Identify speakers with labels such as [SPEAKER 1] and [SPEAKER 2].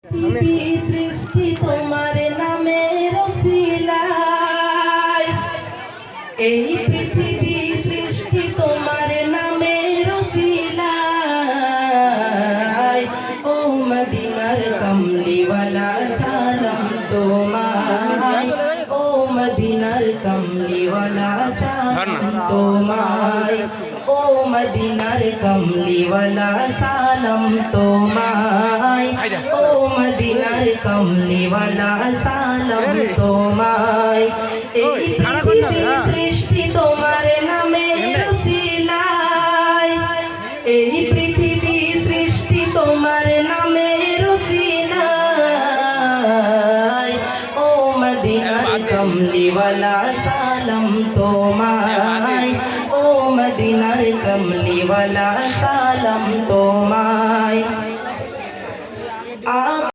[SPEAKER 1] সৃষ্টি তোমার নামের উসিলায়, এই পৃথিবী সৃষ্টি তোমার নামের উসিলায়। ও মদিনার কমলিওয়ালা সালাম তোমায়, ও মদিনার কমলিওয়ালা সালাম তোমায়, ও মদিনার কমলিওয়ালা সালাম তোমায়, ও মদিনার কমলিওয়ালা সালাম তোমায়। এই পৃথিবী সৃষ্টি তোমার নামের উসিলায়, এই পৃথিবী সৃষ্টি তোমার নামের উসিলায়। ও মদিনার কমলিওয়ালা